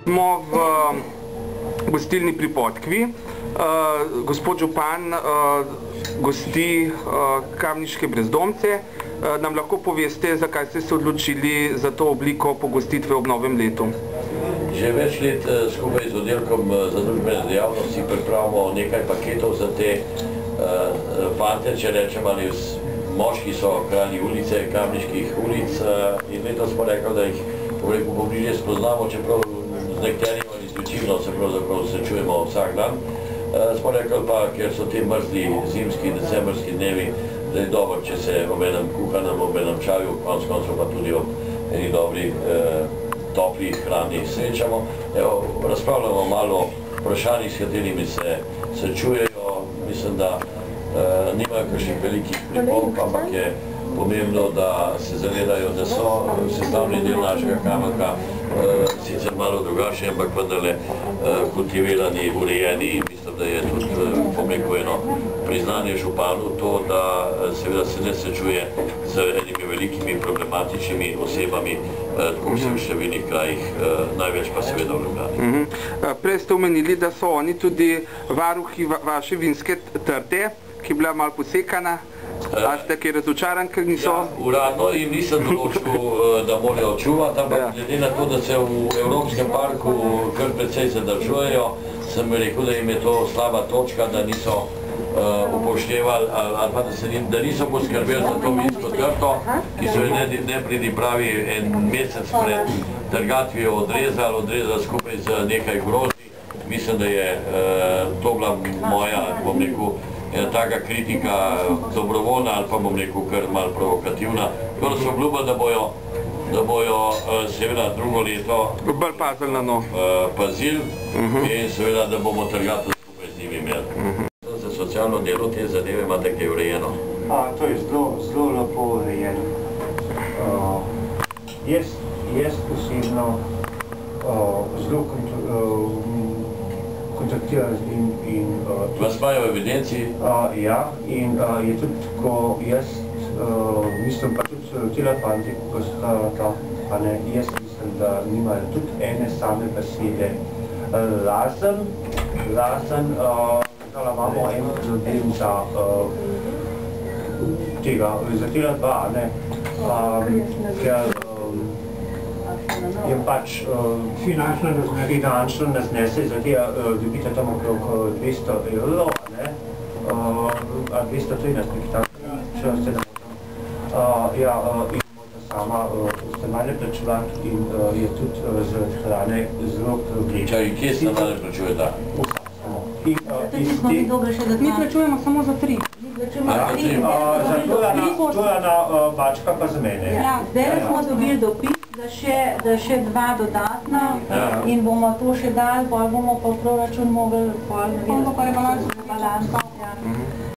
Smo v gostilni pri Podkvi. Gospod župan gosti kamniške brezdomce. Nam lahko poveste, zakaj ste se odločili za to obliko pogostitve ob novem letu? Že več let skupaj z oddelkom za družbene dejavnosti pripravimo nekaj paketov za te fante, če rečem, ali moški so kralji ulice, kamniških ulic, in letos smo rekli, da jih pobliže spoznamo, čeprav z nekaterimi ali izključivno se pravzaprav srečujemo vsak dan. Smo rekli pa, ker so te mrzli zimski, decembrski dnevi, da je dobro, če se ob enem kuhanem, ob enem čaju, konec koncev pa tudi ob eni dobri topli hrani srečamo. Razpravljamo malo vprašanjih, s katerimi se srečujejo. Mislim, da nimajo kakšnih velikih pripomb, ampak je pomembno, da se zavedajo, da so sestavni del našega Kamenka, sicer malo drugačni, ampak vendarle kultivirani, urejeni. Mislim, da je tudi pomembno eno priznanje županu to, da seveda se ne srečuje z enimi velikimi problematičnimi osebami, tako se v številnih krajih, največ pa seveda v Ljubljani. Prej ste omenili, da so oni tudi varuhi vaše vinske trte, ki je bila malo posekana. A ste kaj razočaran, ker niso? Ja, uradno jim nisem določil, da morajo čuvati, ampak glede na to, da se v Evropskem parku kar precej zadržujejo, sem rekel, da jim je to slaba točka, da niso upoštevali ali pa da niso poskrbeli za to vinsko trto, ki so jo nepridipravi en mesec pred trgatvijo odrezali skupaj z nekaj grozdji. Mislim, da je to bila moja, bom rekel, ena taka kritika dobrovoljna ali pa bom rekel kar malo provokativna. Tako da so obljubili, da bojo seveda drugo leto bolj pazili na no. Pazili in seveda, da bomo trgateli skupaj z njimi imeli. Za socialno delo te zadeve imate kaj urejeno? To je zelo lepo urejeno. Jaz osebno zelo kontaktiram z njim in... Vas imajo v evidenci? Ja, in je tudi, ko jaz mislim, pa tudi tile fanti, ko sta jaz mislim, da nimajo tudi ene same besede. Razen, da imamo en problem za tega, za tile dva, ker je pač finančno nas nese, zato dobite tam okrog 200 evrov, a 213 nekaj tam, če se ne motam. Ja, in sama stanovanje plačevati in je tudi z hrane zelo problem. Čaj, kje stanovanje plačujete? Mi plačujemo samo za 3. To je na bačka pa za mene. Ja, zdaj smo dobili dopis, da še 2 dodatna in bomo to še dali, potem bomo pa v proračun mogli, ne vem, pa rebalanso.